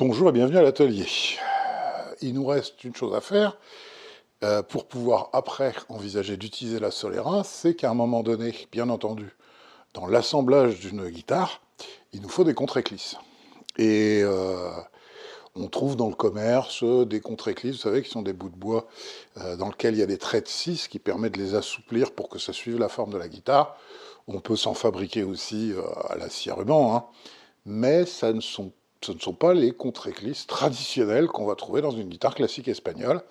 Bonjour et bienvenue à l'atelier. Il nous reste une chose à faire pour pouvoir après envisager d'utiliser la Solera, c'est qu'à un moment donné, bien entendu, dans l'assemblage d'une guitare, il nous faut des contre-éclisses. Et on trouve dans le commerce des contre-éclisses, vous savez, qui sont des bouts de bois dans lesquels il y a des traits de 6 qui permettent de les assouplir pour que ça suive la forme de la guitare. On peut s'en fabriquer aussi à la scie à ruban, hein, mais ce ne sont pas les contre-éclisses traditionnelles qu'on va trouver dans une guitare classique espagnole.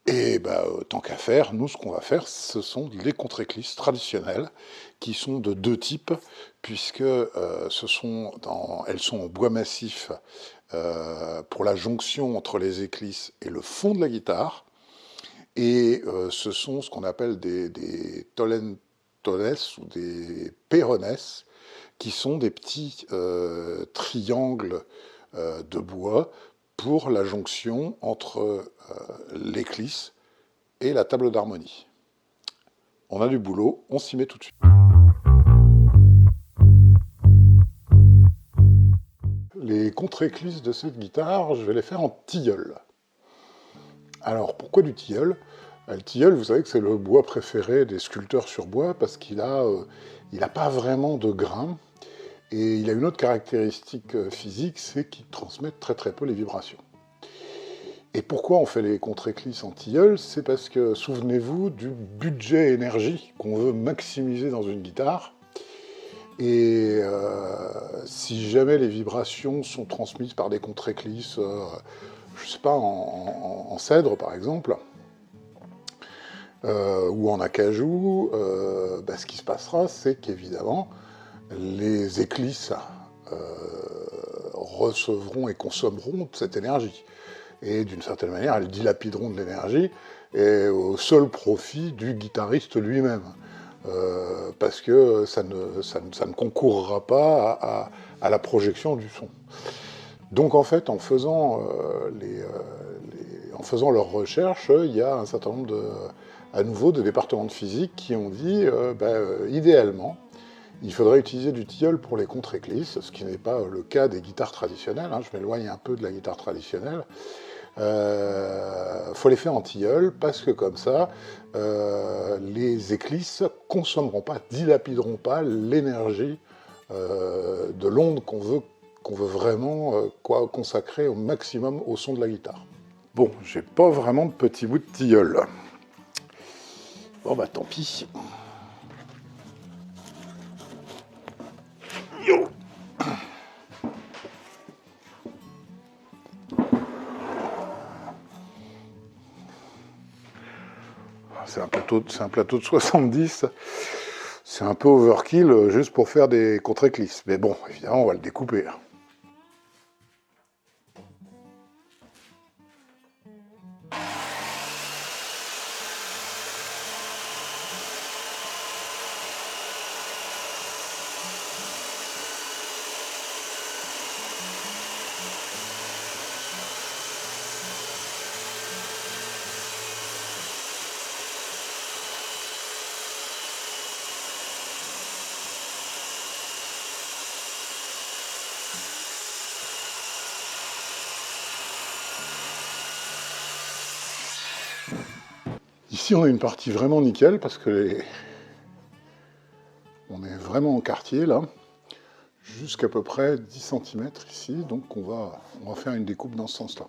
Et tant qu'à faire, nous, ce qu'on va faire, ce sont les contre-éclisses traditionnelles, qui sont de deux types, puisque elles sont en bois massif pour la jonction entre les éclisses et le fond de la guitare, et ce sont ce qu'on appelle des tolentones ou des perrones, qui sont des petits triangles de bois pour la jonction entre l'éclisse et la table d'harmonie. On a du boulot, on s'y met tout de suite. Les contre-éclisses de cette guitare, je vais les faire en tilleul. Alors, pourquoi du tilleul? Le tilleul, vous savez que c'est le bois préféré des sculpteurs sur bois parce qu'il n'a pas vraiment de grain. Et il a une autre caractéristique physique, c'est qu'il transmet très très peu les vibrations. Et pourquoi on fait les contre-éclisses en tilleul? C'est parce que, souvenez-vous du budget énergie qu'on veut maximiser dans une guitare. Et si jamais les vibrations sont transmises par des contre-éclisses, je ne sais pas, en cèdre par exemple, ou en acajou, ce qui se passera, c'est qu'évidemment, les éclisses recevront et consommeront cette énergie. Et d'une certaine manière, elles dilapideront de l'énergie, et au seul profit du guitariste lui-même. Parce que ça ne concourra pas à la projection du son. Donc en fait, en faisant leurs recherches, il y a un certain nombre à nouveau de départements de physique qui ont dit, idéalement, il faudrait utiliser du tilleul pour les contre-éclisses, ce qui n'est pas le cas des guitares traditionnelles, hein, je m'éloigne un peu de la guitare traditionnelle. Faut les faire en tilleul, parce que comme ça, les éclisses consommeront pas, dilapideront pas l'énergie de l'onde qu'on veut vraiment consacrer au maximum au son de la guitare. Bon, j'ai pas vraiment de petits bouts de tilleul. Bon tant pis. C'est un plateau de 70, c'est un peu overkill juste pour faire des contre-éclisses. Mais bon, évidemment, on va le découper. Ici, on a une partie vraiment nickel, parce que on est vraiment en quartier, là, jusqu'à peu près 10 cm ici, donc on va faire une découpe dans ce sens-là.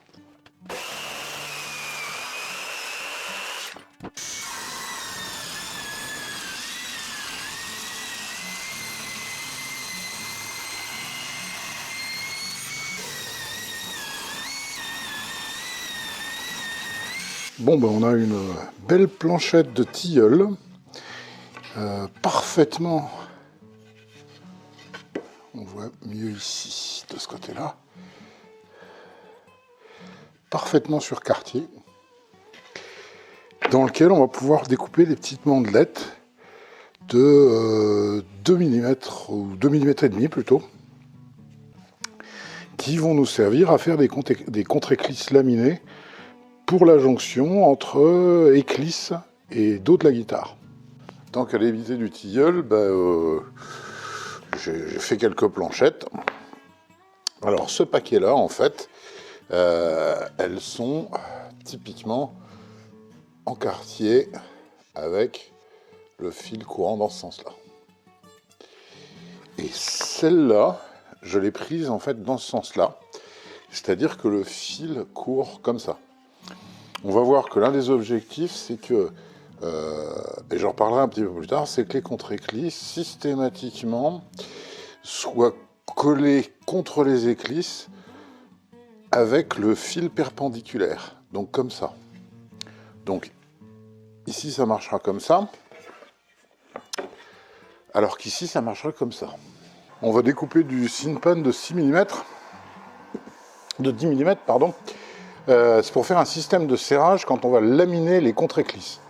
Bon, on a une belle planchette de tilleul, parfaitement, on voit mieux ici, de ce côté-là, parfaitement sur quartier, dans lequel on va pouvoir découper des petites mandelettes de 2 mm, ou 2 mm et demi plutôt, qui vont nous servir à faire des contre-éclisses laminées pour la jonction entre éclisse et dos de la guitare. Tant qu'à l'éviter du tilleul, j'ai fait quelques planchettes. Alors ce paquet-là, en fait, elles sont typiquement en quartier avec le fil courant dans ce sens-là. Et celle-là, je l'ai prise en fait dans ce sens-là, c'est-à-dire que le fil court comme ça. On va voir que l'un des objectifs, c'est que, et j'en reparlerai un petit peu plus tard, c'est que les contre-éclisses, systématiquement, soient collées contre les éclisses avec le fil perpendiculaire, donc comme ça. Donc ici ça marchera comme ça, alors qu'ici ça marchera comme ça. On va découper du Sinpan de 6 mm, de 10 mm, pardon. C'est pour faire un système de serrage quand on va laminer les contre-éclisses.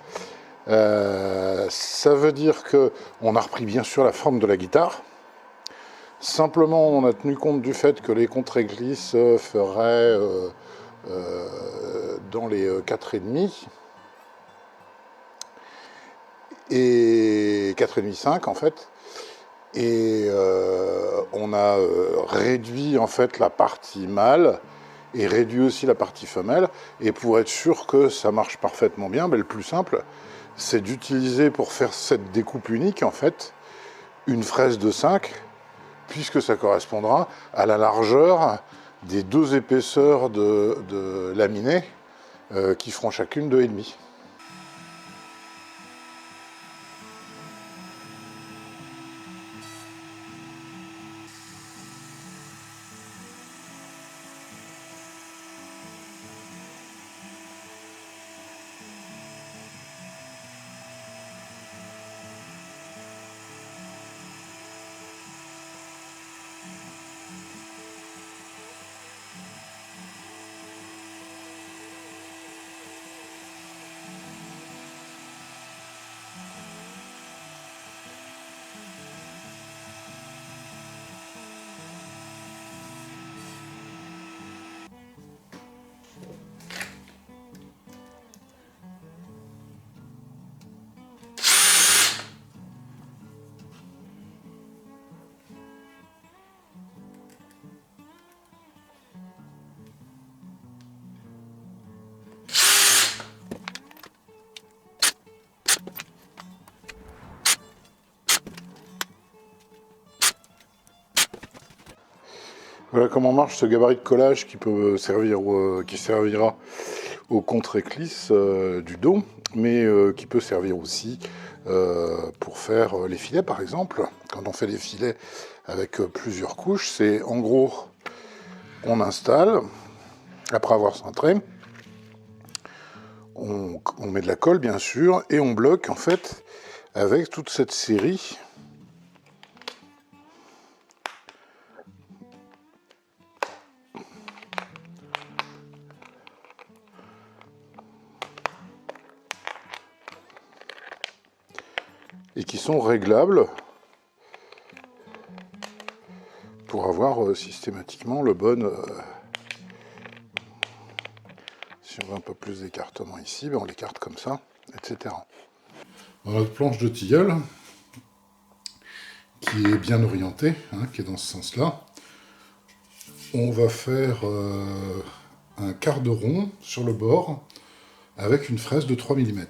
Ça veut dire qu'on a repris bien sûr la forme de la guitare. Simplement, on a tenu compte du fait que les contre-éclisses feraient dans les 4,5 et 4,5 en fait. Et on a réduit en fait la partie mâle et réduit aussi la partie femelle. Et pour être sûr que ça marche parfaitement bien, le plus simple, c'est d'utiliser pour faire cette découpe unique en fait une fraise de 5, puisque ça correspondra à la largeur des deux épaisseurs de laminées qui feront chacune 2,5. Voilà comment marche ce gabarit de collage qui peut servir, qui servira au contre-éclisse du dos, mais qui peut servir aussi pour faire les filets par exemple. Quand on fait des filets avec plusieurs couches, c'est en gros, on installe, après avoir cintré, on met de la colle bien sûr, et on bloque en fait avec toute cette série et qui sont réglables pour avoir systématiquement le bon... si on veut un peu plus d'écartement ici, on l'écarte comme ça, etc. Dans notre planche de tilleul, qui est bien orientée, qui est dans ce sens-là, on va faire un quart de rond sur le bord avec une fraise de 3 mm.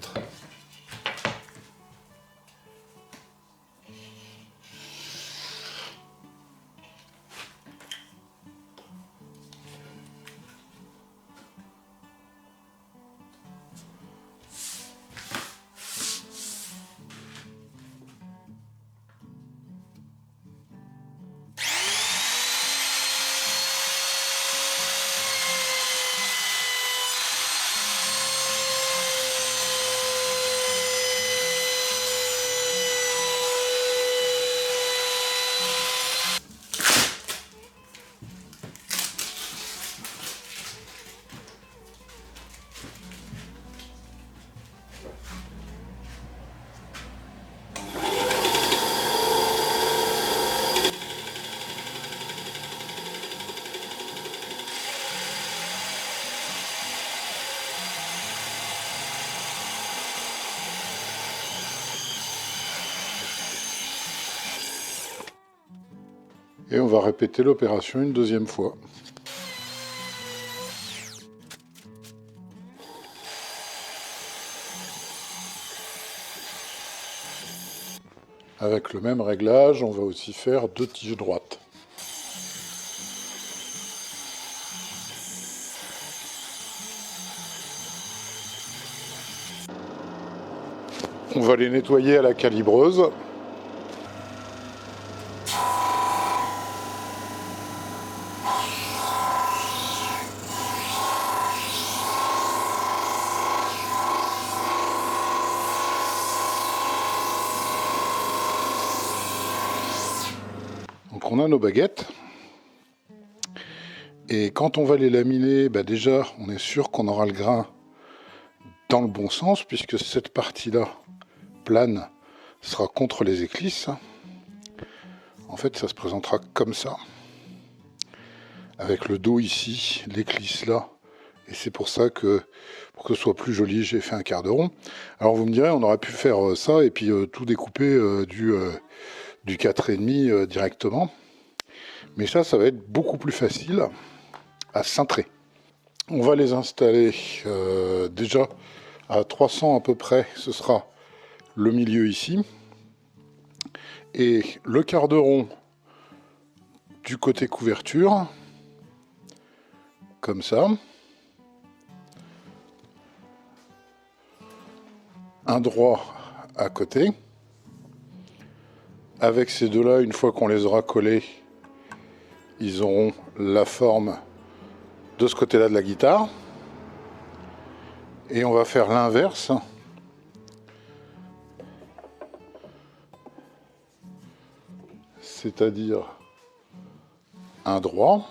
Et on va répéter l'opération une deuxième fois. Avec le même réglage, on va aussi faire 2 tiges droites. On va les nettoyer à la calibreuse. Donc on a nos baguettes. Et quand on va les laminer, déjà on est sûr qu'on aura le grain dans le bon sens, puisque cette partie-là, plane, sera contre les éclisses. En fait, ça se présentera comme ça, avec le dos ici, l'éclisse là, et c'est pour ça que, pour que ce soit plus joli, j'ai fait un quart de rond. Alors vous me direz, on aurait pu faire ça, et puis tout découper du 4,5 directement, mais ça va être beaucoup plus facile à cintrer. On va les installer déjà à 300 à peu près, ce sera le milieu ici, et le quart de rond du côté couverture, comme ça. Un droit à côté. Avec ces deux-là, une fois qu'on les aura collés, ils auront la forme de ce côté-là de la guitare. Et on va faire l'inverse. C'est-à-dire un droit.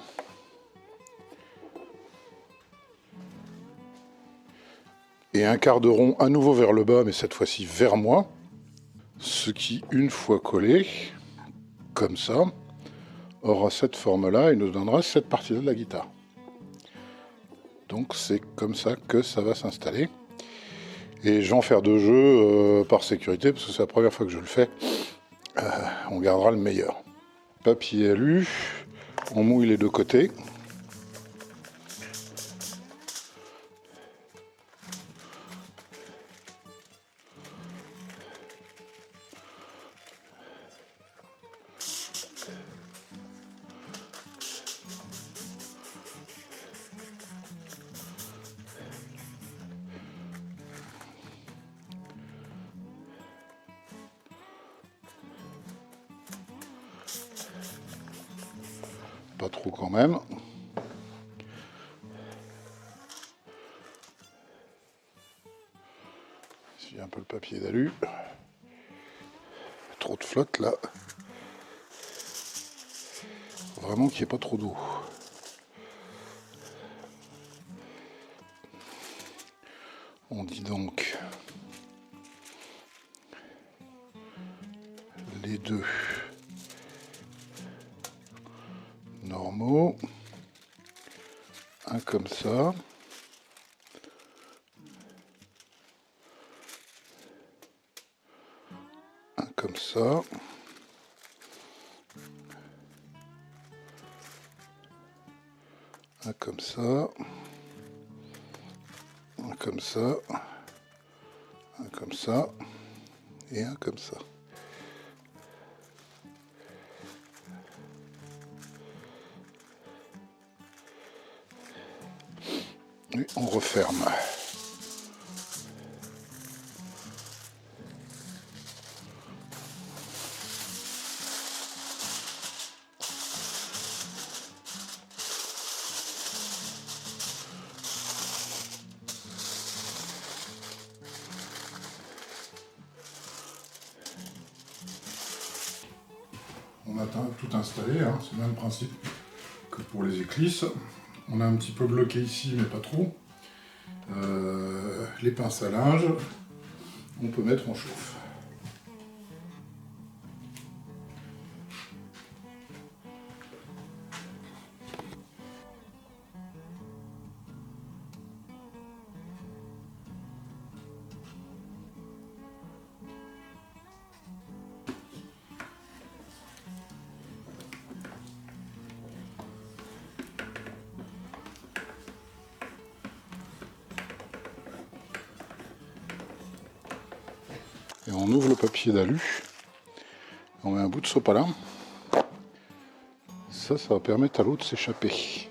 Et un quart de rond à nouveau vers le bas, mais cette fois-ci vers moi. Ce qui, une fois collé, comme ça, aura cette forme-là et nous donnera cette partie-là de la guitare. Donc c'est comme ça que ça va s'installer. Et je vais en faire 2 jeux par sécurité, parce que c'est la première fois que je le fais. On gardera le meilleur. Papier alu, on mouille les 2 côtés. Pas trop quand même. J'ai un peu le papier d'alu. Trop de flotte là. Faut vraiment qu'il n'y ait pas trop d'eau. On dit donc les 2 normaux. Un comme ça. Un comme ça. Un comme ça. Un comme ça. Un comme ça. Et un comme ça. Et on referme. On a tout installé, hein. C'est le même principe que pour les éclisses. On a un petit peu bloqué ici, mais pas trop. Les pinces à linge, on peut mettre en chauffe. Et on ouvre le papier d'alu, on met un bout de sopalin. Ça va permettre à l'eau de s'échapper.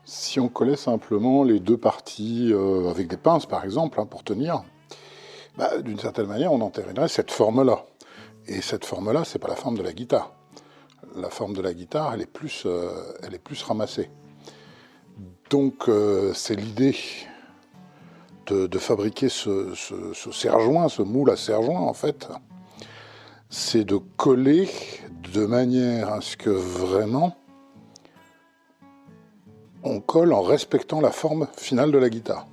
Si on collait simplement les deux parties avec des pinces, par exemple, pour tenir, d'une certaine manière, on entérinerait cette forme-là. Et cette forme-là, c'est pas la forme de la guitare. La forme de la guitare, elle est plus ramassée. Donc, c'est l'idée de fabriquer ce serre-joint, ce moule à serre-joint, en fait. C'est de coller de manière à ce que vraiment on colle en respectant la forme finale de la guitare.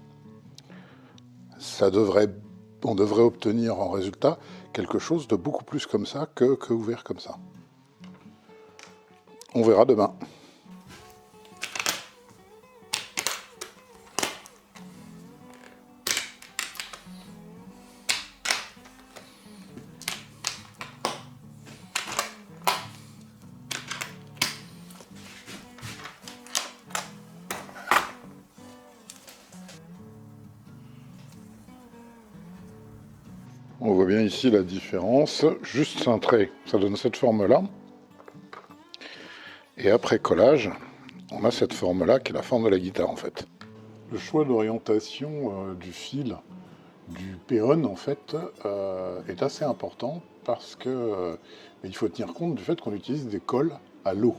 On devrait obtenir en résultat quelque chose de beaucoup plus comme ça que ouvert comme ça. On verra demain. On voit bien ici la différence, juste cintré, ça donne cette forme-là. Et après collage, on a cette forme-là qui est la forme de la guitare en fait. Le choix d'orientation du fil du péone en fait est assez important parce que il faut tenir compte du fait qu'on utilise des cols à l'eau.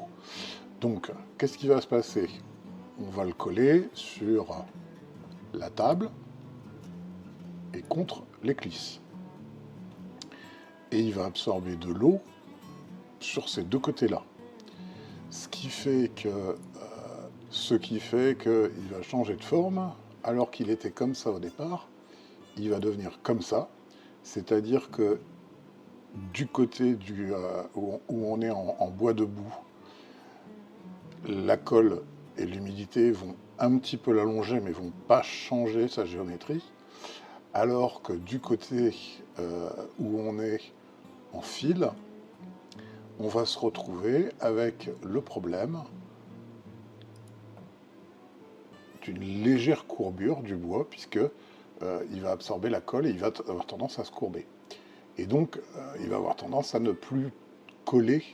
Donc, qu'est-ce qui va se passer? On va le coller sur la table et contre l'éclisse. Et il va absorber de l'eau sur ces deux côtés-là. Ce qui fait qu'il va changer de forme, alors qu'il était comme ça au départ, il va devenir comme ça. C'est-à-dire que du côté où on est en bois debout, la colle et l'humidité vont un petit peu l'allonger, mais vont pas changer sa géométrie. Alors que du côté où on est en fil, on va se retrouver avec le problème d'une légère courbure du bois, puisque il va absorber la colle et il va avoir tendance à se courber. Et donc, il va avoir tendance à ne plus coller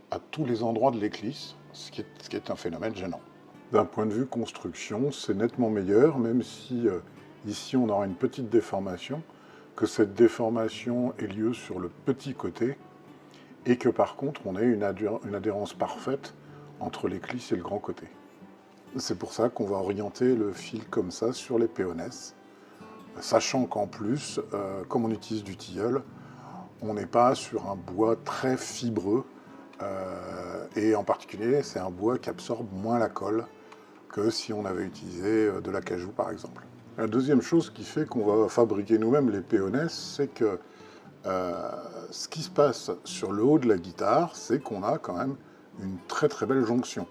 à tous les endroits de l'éclisse, ce qui est un phénomène gênant. D'un point de vue construction, c'est nettement meilleur, même si ici on aura une petite déformation, que cette déformation ait lieu sur le petit côté, et que par contre on ait une adhérence parfaite entre l'éclisse et le grand côté. C'est pour ça qu'on va orienter le fil comme ça sur les péonesses, sachant qu'en plus, comme on utilise du tilleul, on n'est pas sur un bois très fibreux, et en particulier c'est un bois qui absorbe moins la colle que si on avait utilisé de l'acajou par exemple. La deuxième chose qui fait qu'on va fabriquer nous-mêmes les péonesses, c'est que ce qui se passe sur le haut de la guitare, c'est qu'on a quand même une très très belle jonction.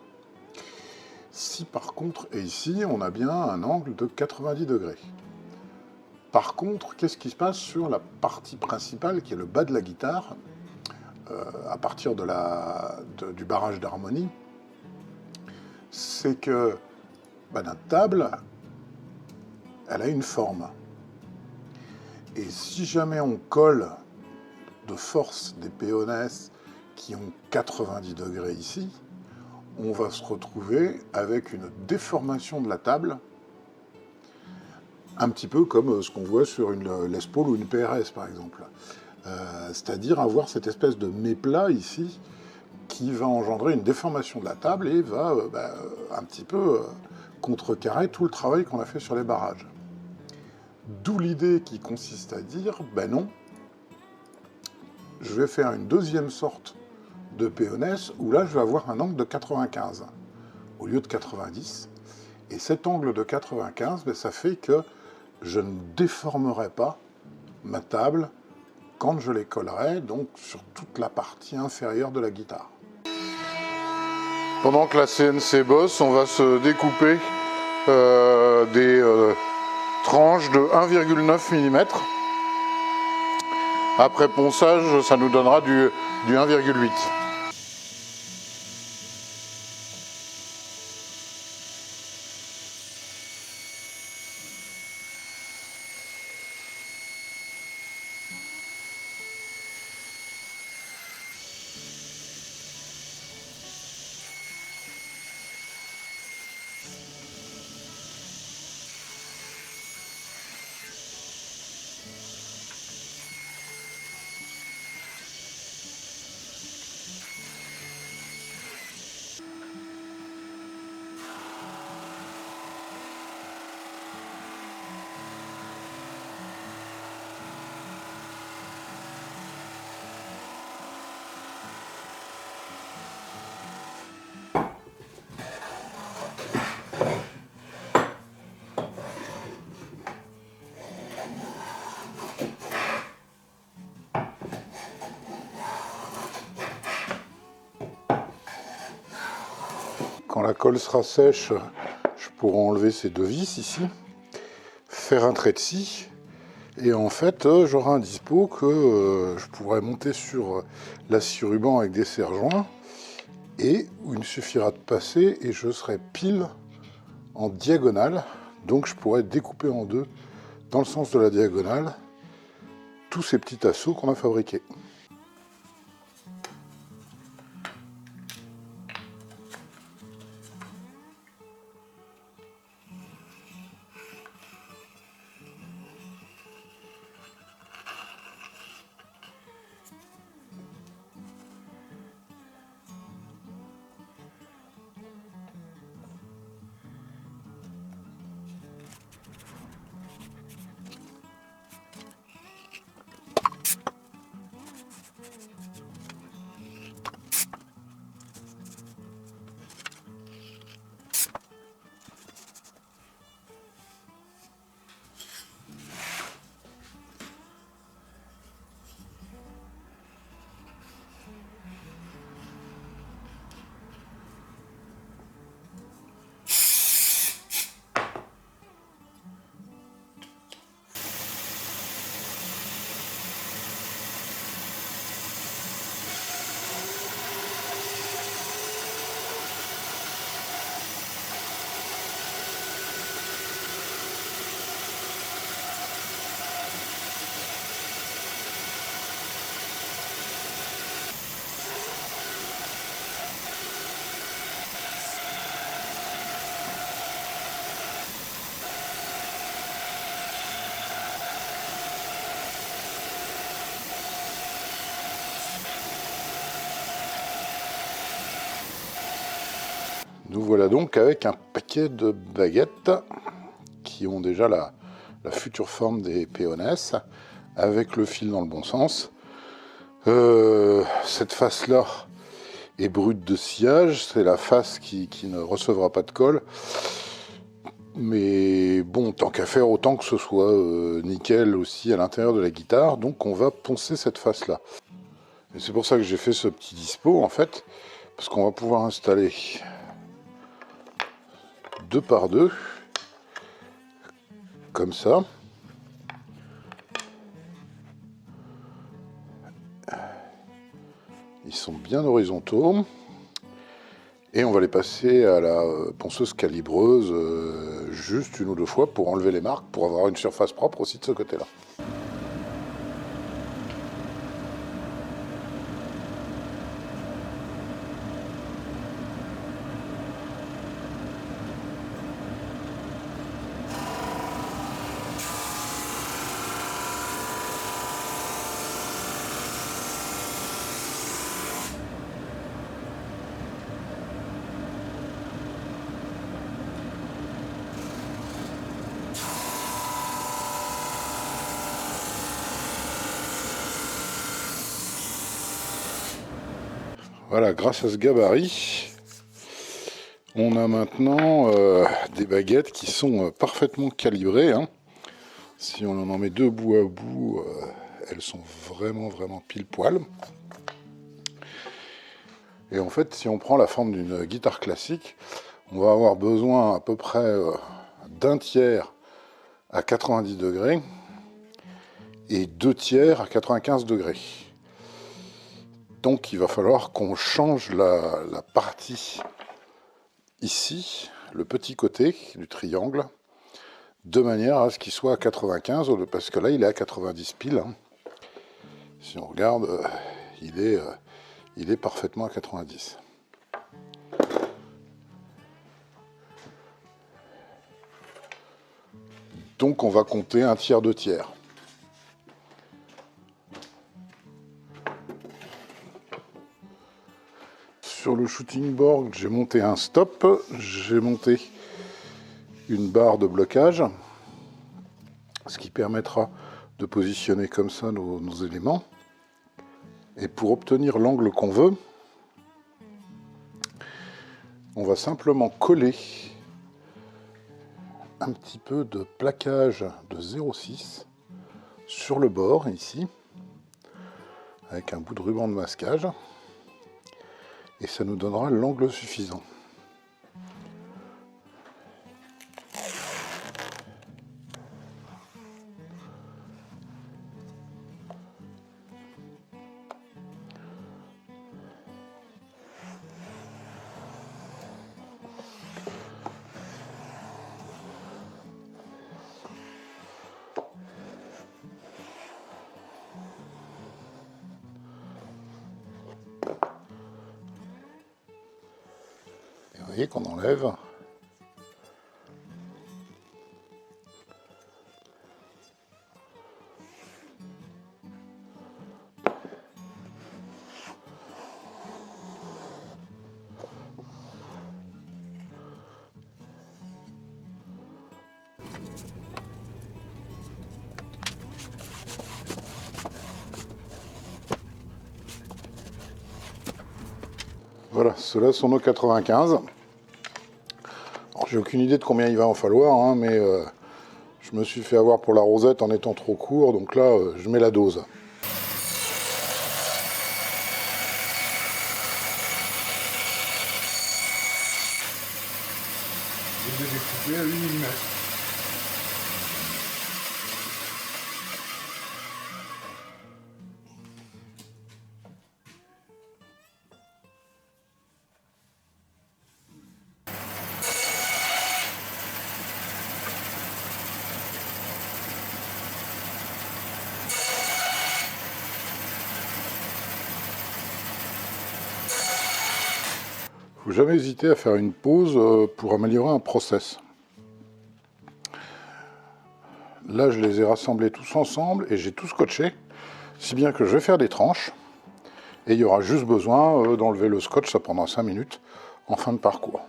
Si par contre, et ici, on a bien un angle de 90 degrés. Par contre, qu'est-ce qui se passe sur la partie principale, qui est le bas de la guitare, à partir du barrage d'harmonie? C'est que notre table, elle a une forme. Et si jamais on colle de force des péonesses qui ont 90 degrés ici, on va se retrouver avec une déformation de la table, un petit peu comme ce qu'on voit sur une Les Paul ou une PRS par exemple. C'est-à-dire avoir cette espèce de méplat ici qui va engendrer une déformation de la table et va un petit peu contrecarrer tout le travail qu'on a fait sur les barrages. D'où l'idée qui consiste à dire, non, je vais faire une deuxième sorte de péonesse où là je vais avoir un angle de 95 au lieu de 90. Et cet angle de 95, ça fait que je ne déformerai pas ma table quand je les collerai, donc sur toute la partie inférieure de la guitare. Pendant que la CNC bosse, on va se découper des tranches de 1,9 mm. Après ponçage, ça nous donnera du 1,8. Quand la colle sera sèche, je pourrai enlever ces deux vis ici, faire un trait de scie, et en fait j'aurai un dispo que je pourrai monter sur la scie ruban avec des serre-joints, et où il me suffira de passer et je serai pile en diagonale, donc je pourrai découper en deux dans le sens de la diagonale tous ces petits tasseaux qu'on a fabriqués. Nous voilà donc avec un paquet de baguettes qui ont déjà la future forme des péonesses, avec le fil dans le bon sens. Cette face-là est brute de sciage, c'est la face qui ne recevra pas de colle. Mais bon, tant qu'à faire, autant que ce soit nickel aussi à l'intérieur de la guitare, donc on va poncer cette face-là. Et c'est pour ça que j'ai fait ce petit dispo en fait, parce qu'on va pouvoir installer 2 par 2, comme ça. Ils sont bien horizontaux. Et on va les passer à la ponceuse calibreuse juste 1 ou 2 fois pour enlever les marques, pour avoir une surface propre aussi de ce côté-là. Voilà, grâce à ce gabarit, on a maintenant des baguettes qui sont parfaitement calibrées. Hein. Si on en met 2 bout à bout, elles sont vraiment pile poil. Et en fait, si on prend la forme d'une guitare classique, on va avoir besoin à peu près d'un tiers à 90 degrés et 2 tiers à 95 degrés. Donc il va falloir qu'on change la partie ici, le petit côté du triangle, de manière à ce qu'il soit à 95, parce que là il est à 90 pile. Hein. Si on regarde, il est parfaitement à 90. Donc on va compter 1 tiers, 2 tiers. Sur le shooting board, j'ai monté un stop, j'ai monté une barre de blocage, ce qui permettra de positionner comme ça nos éléments. Et pour obtenir l'angle qu'on veut, on va simplement coller un petit peu de plaquage de 0,6 sur le bord ici, avec un bout de ruban de masquage, et ça nous donnera l'angle suffisant. Et vous voyez qu'on enlève. Voilà, ceux-là sont nos 95. J'ai aucune idée de combien il va en falloir, hein, mais je me suis fait avoir pour la rosette en étant trop court, donc là, je mets la dose. Je vais découper à 8 mm. Faut jamais hésiter à faire une pause pour améliorer un process. Là, je les ai rassemblés tous ensemble et j'ai tout scotché, si bien que je vais faire des tranches. Et il y aura juste besoin d'enlever le scotch, ça prendra 5 minutes en fin de parcours.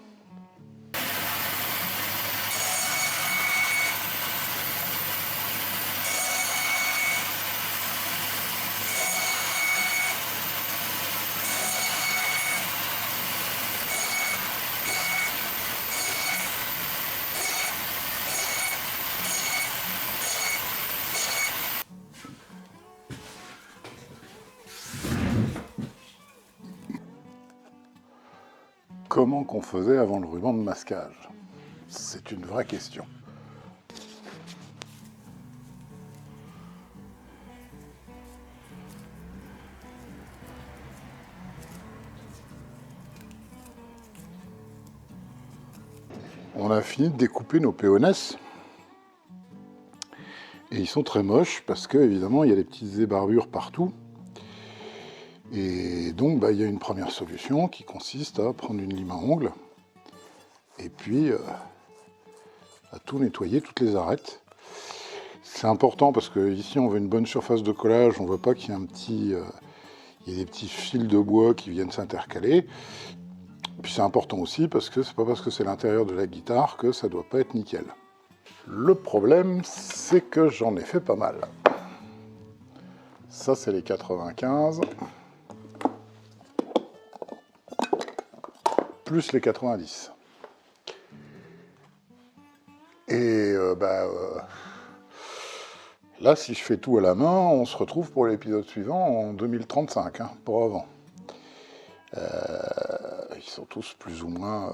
comment qu'on faisait avant le ruban de masquage? C'est une vraie question. On a fini de découper nos péonesses. Et ils sont très moches parce que, évidemment, il y a des petites ébarbures partout. Et donc, il y a une première solution qui consiste à prendre une lime à ongles et puis à tout nettoyer, toutes les arêtes. C'est important parce que ici, on veut une bonne surface de collage. On ne veut pas qu'il y ait des petits fils de bois qui viennent s'intercaler. Puis c'est important aussi parce que c'est pas parce que c'est l'intérieur de la guitare que ça doit pas être nickel. Le problème, c'est que j'en ai fait pas mal. Ça, c'est les 95, plus les 90. Et là, si je fais tout à la main, on se retrouve pour l'épisode suivant en 2035, pour avant. Ils sont tous plus ou moins...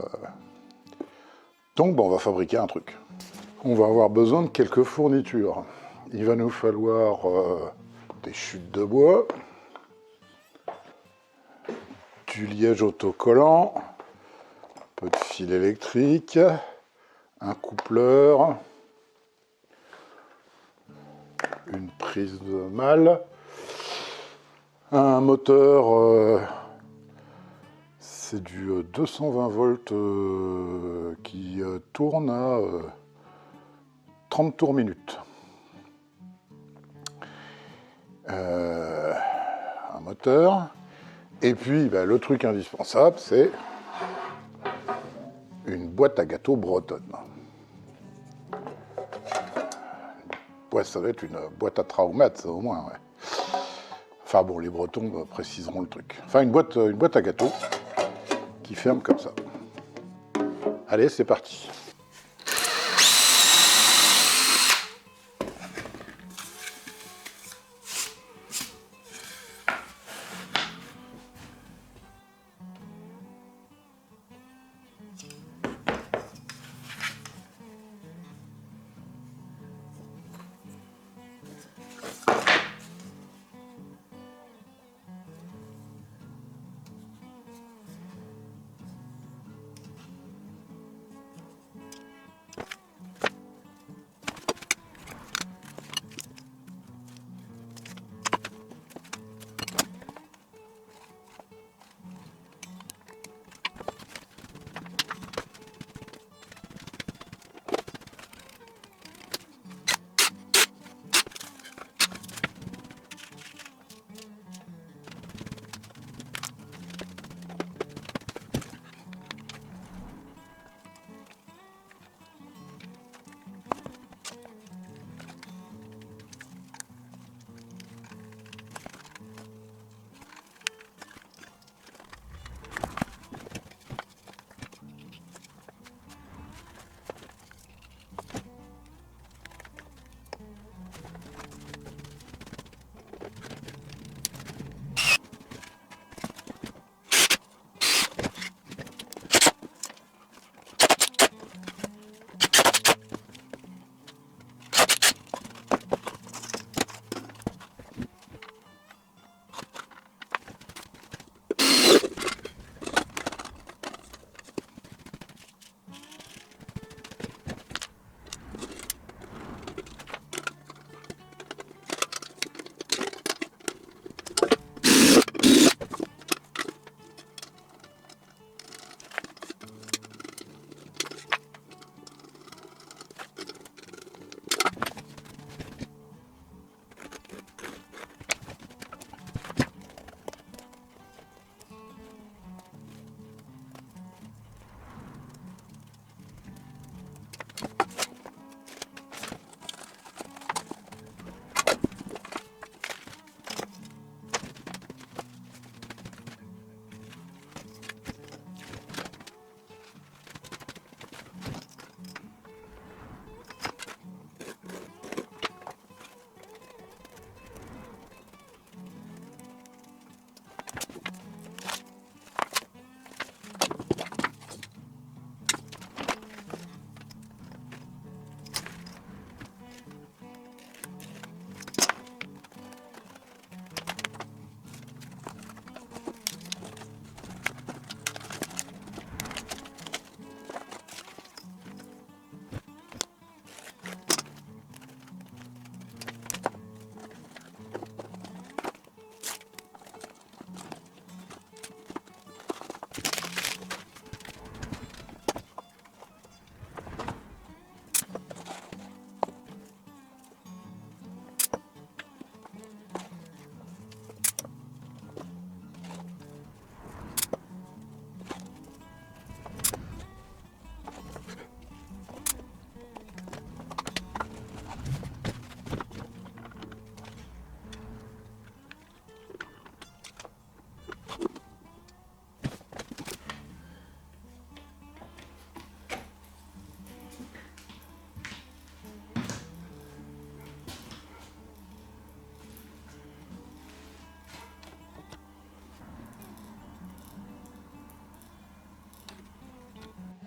Donc, on va fabriquer un truc. On va avoir besoin de quelques fournitures. Il va nous falloir des chutes de bois, du liège autocollant, un peu de fil électrique, un coupleur, une prise de malle, un moteur, c'est du 220 volts qui tourne à 30 tours minute. Un moteur. Et puis, le truc indispensable, c'est une boîte à gâteaux bretonne. Ouais, ça va être une boîte à traumates, ça, au moins, ouais. Enfin bon, les Bretons préciseront le truc. Enfin, une boîte à gâteaux qui ferme comme ça. Allez, c'est parti.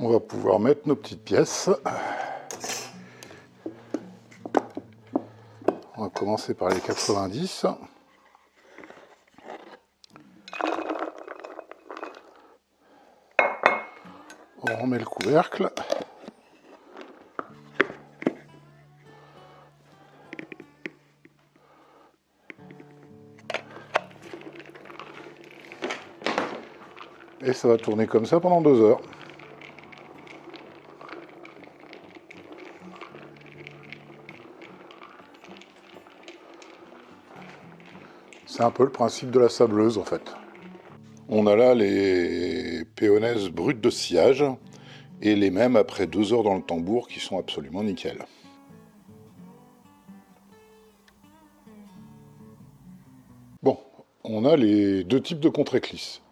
On va pouvoir mettre nos petites pièces. On va commencer par les 90. On remet le couvercle. Et ça va tourner comme ça pendant 2 heures. C'est un peu le principe de la sableuse en fait. On a là les péonaises brutes de sciage et les mêmes après 2 heures dans le tambour qui sont absolument nickel. Bon, on a les 2 types de contre-éclisses.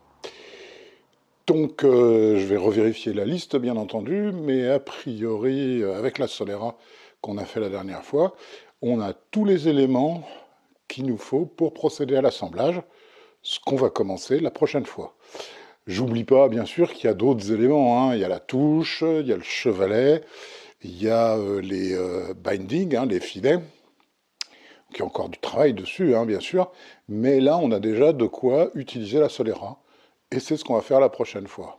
Donc je vais revérifier la liste bien entendu, mais a priori avec la Solera qu'on a fait la dernière fois, on a tous les éléments qu'il nous faut pour procéder à l'assemblage, ce qu'on va commencer la prochaine fois. J'oublie pas bien sûr qu'il y a d'autres éléments, hein. Il y a la touche, il y a le chevalet, il y a les bindings, hein, les filets, il y a encore du travail dessus, hein, bien sûr, mais là on a déjà de quoi utiliser la Solera. Et c'est ce qu'on va faire la prochaine fois.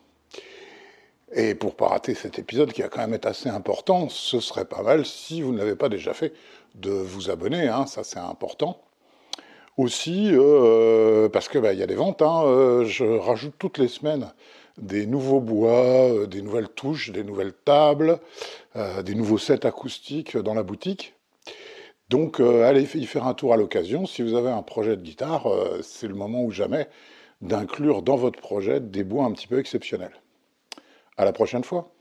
Et pour ne pas rater cet épisode qui va quand même être assez important, ce serait pas mal, si vous ne l'avez pas déjà fait, de vous abonner, hein, ça c'est important. Aussi, parce que y a des ventes, hein, je rajoute toutes les semaines des nouveaux bois, des nouvelles touches, des nouvelles tables, des nouveaux sets acoustiques dans la boutique. Donc allez y faire un tour à l'occasion. Si vous avez un projet de guitare, c'est le moment ou jamais d'inclure dans votre projet des bois un petit peu exceptionnels. À la prochaine fois.